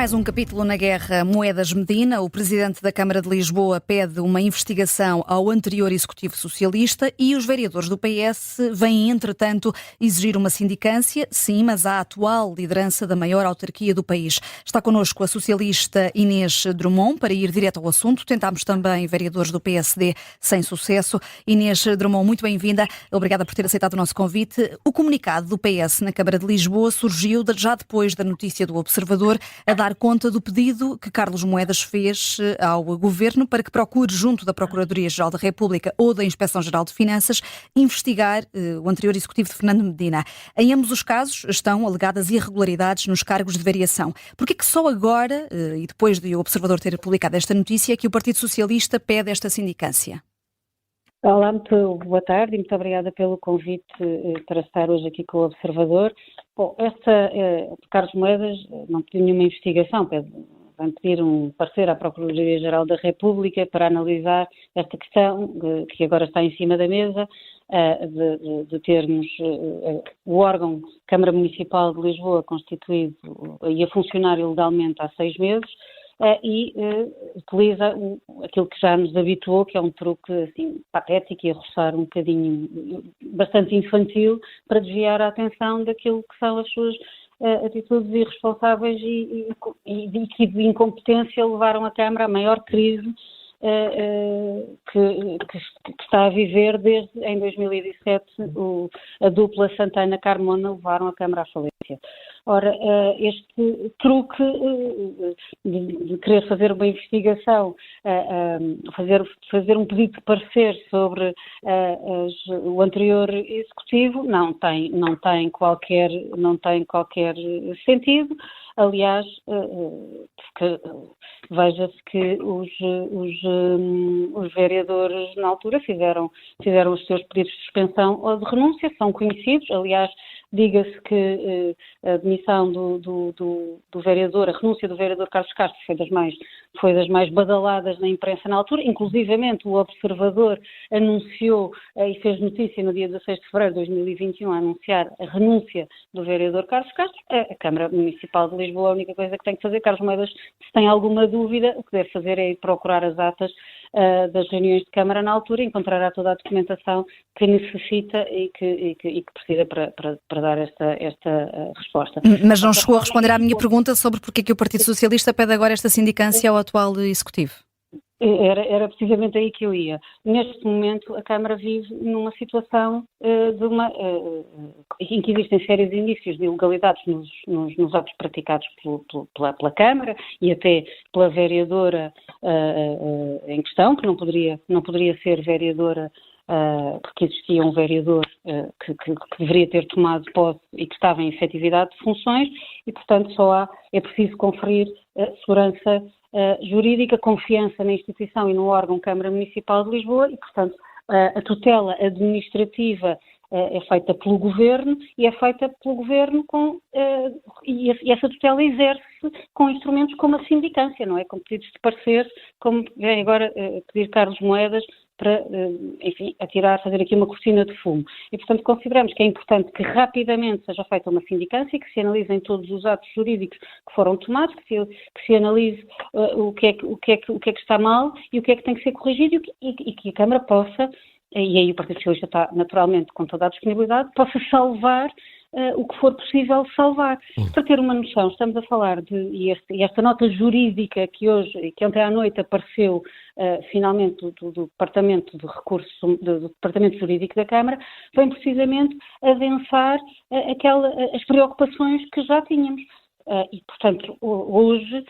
mais um capítulo na guerra Moedas Medina. O presidente da Câmara de Lisboa pede uma investigação ao anterior executivo socialista e os vereadores do PS vêm, entretanto, exigir uma sindicância, sim, mas à atual liderança da maior autarquia do país. Está connosco a socialista Inês Drummond para ir direto ao assunto. Tentámos também vereadores do PSD sem sucesso. Inês Drummond, muito bem-vinda. Obrigada por ter aceitado o nosso convite. O comunicado do PS na Câmara de Lisboa surgiu já depois da notícia do Observador a dar conta do pedido que Carlos Moedas fez ao Governo para que procure, junto da Procuradoria-Geral da República ou da Inspeção-Geral de Finanças, investigar o anterior executivo de Fernando Medina. Em ambos os casos estão alegadas irregularidades nos cargos de variação. Por que só agora, e depois de o Observador ter publicado esta notícia, é que o Partido Socialista pede esta sindicância? Olá, muito boa tarde e muito obrigada pelo convite para estar hoje aqui com o Observador. Bom, Carlos Moedas não pediu nenhuma investigação, vai pedir um parecer à Procuradoria-Geral da República para analisar esta questão que agora está em cima da mesa, de termos o órgão Câmara Municipal de Lisboa constituído e a funcionar ilegalmente há 6 meses, e utiliza aquilo que já nos habituou, que é um truque assim, patético e a roçar um bocadinho bastante infantil, para desviar a atenção daquilo que são as suas atitudes irresponsáveis e que de incompetência levaram a Câmara à maior crise que está a viver desde em 2017 a dupla Santana-Carmona levaram a Câmara à falência. Ora, este truque de querer fazer uma investigação, fazer um pedido de parecer sobre o anterior executivo não tem qualquer sentido. Aliás, veja-se que os vereadores na altura fizeram os seus pedidos de suspensão ou de renúncia, são conhecidos. Aliás, diga-se que a demissão do vereador, a renúncia do vereador Carlos Castro foi das mais badaladas na imprensa na altura. Inclusivamente o Observador anunciou e fez notícia no dia 16 de fevereiro de 2021 a anunciar a renúncia do vereador Carlos Castro. A Câmara Municipal de Lisboa, a única coisa que tem que fazer, Carlos Moedas, se tem alguma dúvida, o que deve fazer é ir procurar as atas das reuniões de Câmara na altura, encontrará toda a documentação que necessita e que precisa para dar esta resposta. Mas não chegou a responder à minha pergunta sobre porque é que o Partido Socialista pede agora esta sindicância ao atual Executivo. Era precisamente aí que eu ia. Neste momento, a Câmara vive numa situação em que existem sérios indícios de ilegalidades nos atos praticados pela Câmara e até pela vereadora em questão, que não poderia ser vereadora, porque existia um vereador que deveria ter tomado posse e que estava em efetividade de funções e, portanto, é preciso conferir segurança jurídica, confiança na instituição e no órgão Câmara Municipal de Lisboa e, portanto, a tutela administrativa é feita pelo Governo e é feita pelo Governo e essa tutela exerce-se com instrumentos como a sindicância, não é? Com pedidos de parecer, como vem agora pedir Carlos Moedas para, enfim, fazer aqui uma cortina de fumo. E, portanto, consideramos que é importante que rapidamente seja feita uma sindicância, que se analisem todos os atos jurídicos que foram tomados, que se analise o que é que está mal e o que é que tem que ser corrigido e que a Câmara possa, e aí o Partido Socialista está naturalmente com toda a disponibilidade, possa salvar o que for possível salvar. Para ter uma noção, estamos a falar e esta nota jurídica que ontem à noite apareceu finalmente do Departamento de Recursos, do Departamento Jurídico da Câmara, vem precisamente adensar as preocupações que já tínhamos. E, portanto, hoje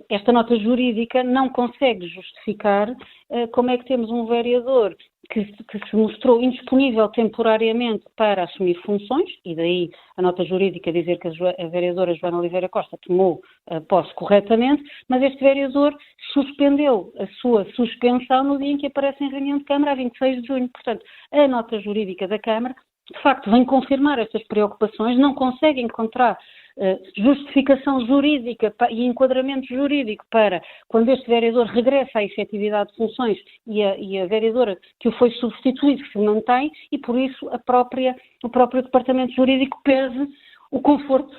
esta nota jurídica não consegue justificar como é que temos um vereador que se mostrou indisponível temporariamente para assumir funções, e daí a nota jurídica dizer que a vereadora Joana Oliveira Costa tomou posse corretamente, mas este vereador suspendeu a sua suspensão no dia em que aparece em reunião de Câmara, a 26 de junho. Portanto, a nota jurídica da Câmara, de facto, vem confirmar estas preocupações, não consegue encontrar justificação jurídica e enquadramento jurídico para, quando este vereador regressa à efetividade de funções e a vereadora que o foi substituído se mantém, e por isso o próprio Departamento Jurídico pese o conforto,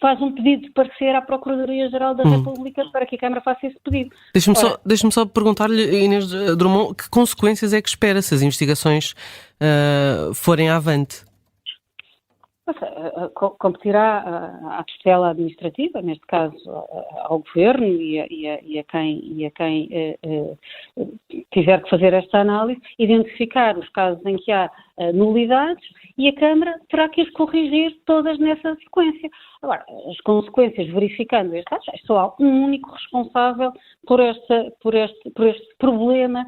faz um pedido de parecer à Procuradoria-Geral da República para que a Câmara faça esse pedido. Deixe-me só perguntar-lhe, Inês Drummond, que consequências é que espera se as investigações forem avante? Competirá à tutela administrativa, neste caso ao Governo e a quem tiver que fazer esta análise, identificar os casos em que há nulidades e a Câmara terá que as corrigir todas nessa sequência. Agora, as consequências, verificando este caso, só há um único responsável por este problema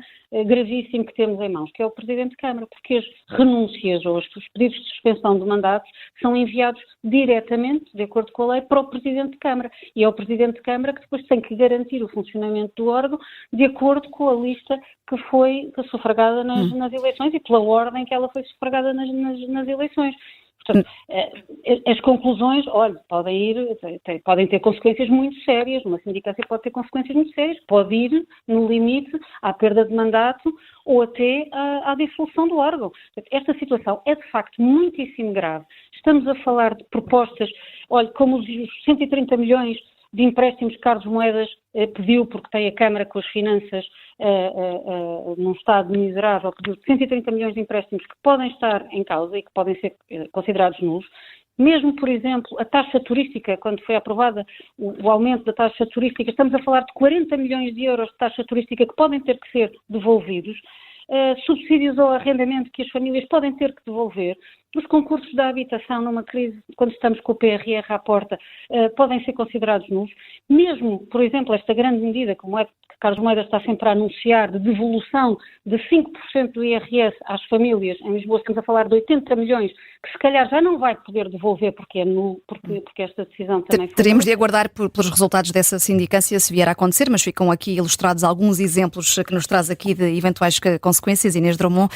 gravíssimo que temos em mãos, que é o Presidente de Câmara, porque as renúncias ou os pedidos de suspensão de mandatos são enviados diretamente, de acordo com a lei, para o Presidente de Câmara. E é o Presidente de Câmara que depois tem que garantir o funcionamento do órgão de acordo com a lista que foi sufragada nas eleições e pela ordem que ela foi sufragada nas eleições. Portanto, as conclusões, podem ter consequências muito sérias, uma sindicância pode ter consequências muito sérias, pode ir, no limite, à perda de mandato ou até à dissolução do órgão. Esta situação é, de facto, muitíssimo grave. Estamos a falar de propostas, como os 130 milhões de empréstimos que Carlos Moedas pediu, porque tem a Câmara com as finanças num estado miserável, pediu 130 milhões de empréstimos que podem estar em causa e que podem ser considerados nulos. Mesmo, por exemplo, a taxa turística, quando foi aprovada o aumento da taxa turística, estamos a falar de 40 milhões de euros de taxa turística que podem ter que ser devolvidos. Subsídios ao arrendamento que as famílias podem ter que devolver. Os concursos da habitação numa crise, quando estamos com o PRR à porta, podem ser considerados nulos. Mesmo, por exemplo, esta grande medida que Carlos Moedas está sempre a anunciar de devolução de 5% do IRS às famílias, em Lisboa estamos a falar de 80 milhões, que se calhar já não vai poder devolver porque é nulo, porque esta decisão também foi... Teremos de aguardar pelos resultados dessa sindicância, se vier a acontecer, mas ficam aqui ilustrados alguns exemplos que nos traz aqui de eventuais consequências. Inês Drummond,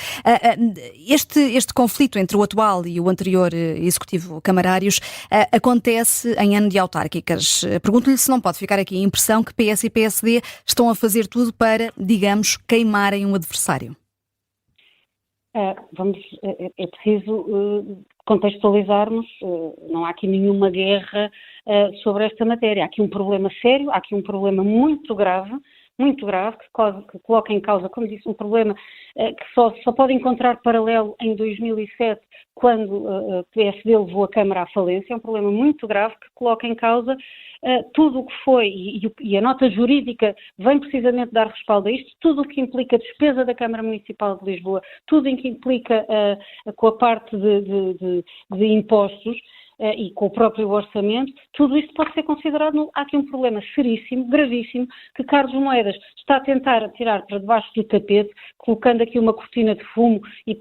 este conflito entre o atual e o anterior executivo camarários acontece em ano de autárquicas. Pergunto-lhe se não pode ficar aqui a impressão que PS e PSD estão a fazer tudo para, digamos, queimarem um adversário. É preciso contextualizarmos, não há aqui nenhuma guerra sobre esta matéria. Há aqui um problema sério, há aqui um problema muito grave, que coloca em causa, como disse, um problema que só pode encontrar paralelo em 2007, quando o PSD levou a Câmara à falência. É um problema muito grave que coloca em causa tudo o que foi, e a nota jurídica vem precisamente dar respaldo a isto, tudo o que implica a despesa da Câmara Municipal de Lisboa, tudo o que implica com a parte de impostos, e com o próprio orçamento, tudo isto pode ser considerado. Há aqui um problema seríssimo, gravíssimo, que Carlos Moedas está a tentar tirar para debaixo do tapete, colocando aqui uma cortina de fumo e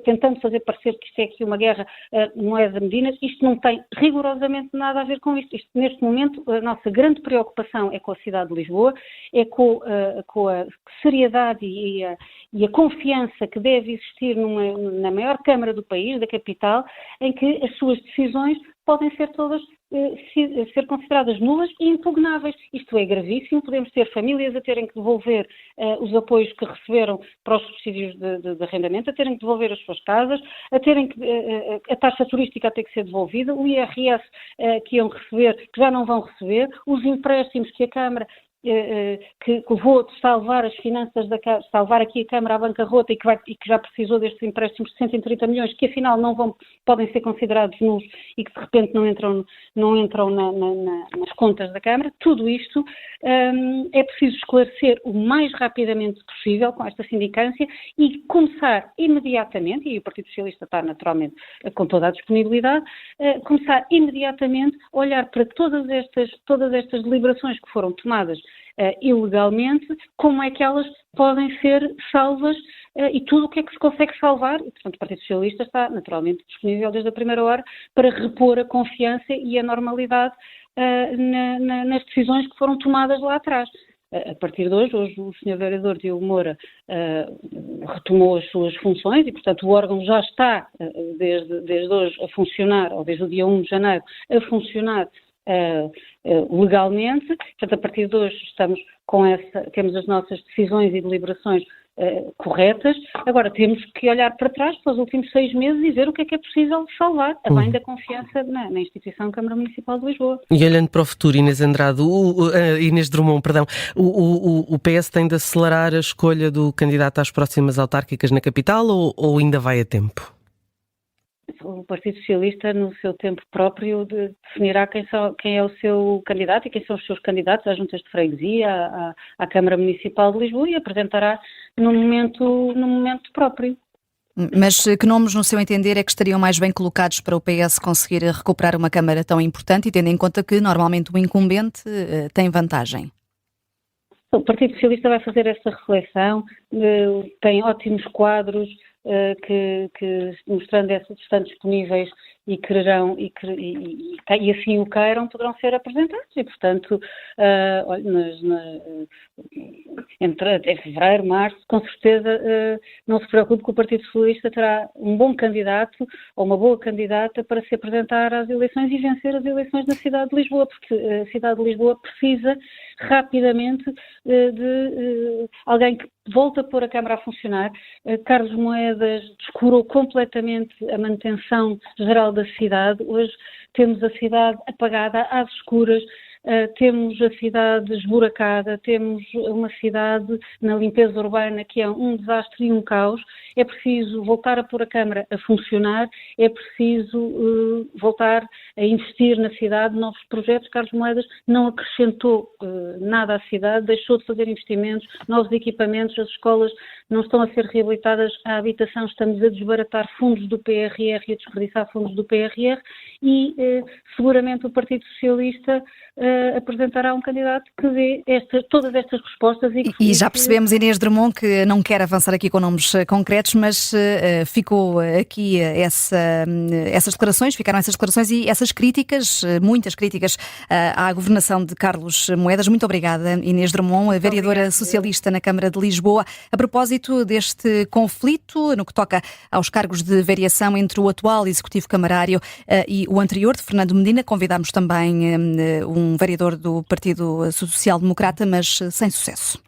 tentando fazer parecer que isto é aqui uma guerra Moedas-Medina. Isto não tem rigorosamente nada a ver com isto. Neste momento, a nossa grande preocupação é com a cidade de Lisboa, é com a seriedade e a confiança que deve existir na maior Câmara do país, da capital, em que as suas decisões podem ser todas ser consideradas nulas e impugnáveis. Isto é gravíssimo. Podemos ter famílias a terem que devolver os apoios que receberam para os subsídios de arrendamento, a terem que devolver as suas casas, a taxa turística a ter que ser devolvida, o IRS que iam receber, que já não vão receber, os empréstimos que a Câmara que levou de salvar as finanças salvar aqui a Câmara à bancarrota e que já precisou destes empréstimos de 130 milhões, que afinal podem ser considerados nulos e que de repente não entram nas contas da Câmara. Tudo isto é preciso esclarecer o mais rapidamente possível com esta sindicância e começar imediatamente, e o Partido Socialista está naturalmente com toda a disponibilidade, começar imediatamente a olhar para todas estas deliberações que foram tomadas ilegalmente, como é que elas podem ser salvas e tudo o que é que se consegue salvar. E, portanto, o Partido Socialista está naturalmente disponível desde a primeira hora para repor a confiança e a normalidade nas decisões que foram tomadas lá atrás. A partir de hoje o Sr. Vereador Diogo Moura retomou as suas funções e, portanto, o órgão já está desde hoje a funcionar, ou desde o dia 1 de janeiro, a funcionar legalmente. Portanto, a partir de hoje temos as nossas decisões e deliberações corretas. Agora, temos que olhar para trás, para os últimos 6 meses, e ver o que é possível salvar, a bem da confiança na instituição Câmara Municipal de Lisboa. E olhando para o futuro, Inês Andrade, Inês Drummond, perdão, o PS tem de acelerar a escolha do candidato às próximas autárquicas na capital ou ainda vai a tempo? O Partido Socialista, no seu tempo próprio, definirá quem é o seu candidato e quem são os seus candidatos às juntas de freguesia, à Câmara Municipal de Lisboa, e apresentará no momento próprio. Mas que nomes, no seu entender, é que estariam mais bem colocados para o PS conseguir recuperar uma Câmara tão importante, e tendo em conta que normalmente o incumbente tem vantagem? O Partido Socialista vai fazer essa reflexão, tem ótimos quadros, que mostrando essas estão disponíveis e quererão e assim o queiram, poderão ser apresentados, e portanto entre fevereiro, março, com certeza não se preocupe que o Partido Socialista terá um bom candidato ou uma boa candidata para se apresentar às eleições e vencer as eleições na cidade de Lisboa, porque a cidade de Lisboa precisa rapidamente de alguém que volta a pôr a Câmara a funcionar. Carlos Moedas descurou completamente a manutenção geral da cidade. Hoje temos a cidade apagada, às escuras, temos a cidade esburacada, temos uma cidade na limpeza urbana que é um desastre e um caos. É preciso voltar a pôr a Câmara a funcionar, é preciso voltar a investir na cidade, novos projetos. Carlos Moedas não acrescentou nada à cidade, deixou de fazer investimentos, novos equipamentos, as escolas não estão a ser reabilitadas, a habitação, estamos a desbaratar fundos do PRR e a desperdiçar fundos do PRR, e seguramente o Partido Socialista apresentará um candidato que dê todas estas respostas. E já percebemos, Inês Drummond, que não quer avançar aqui com nomes concretos, mas ficou aqui essas declarações, ficaram essas declarações e essas críticas, muitas críticas à governação de Carlos Moedas. Muito obrigada, Inês Drummond, vereadora socialista na Câmara de Lisboa. A propósito deste conflito no que toca aos cargos de variação entre o atual Executivo Camarário e o anterior, de Fernando Medina, convidámos também um vereador do Partido Social Democrata, mas sem sucesso.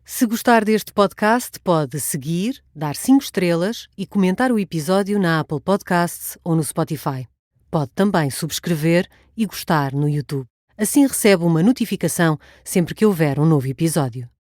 Se gostar deste podcast, pode seguir, dar 5 estrelas e comentar o episódio na Apple Podcasts ou no Spotify. Pode também subscrever e gostar no YouTube. Assim recebe uma notificação sempre que houver um novo episódio.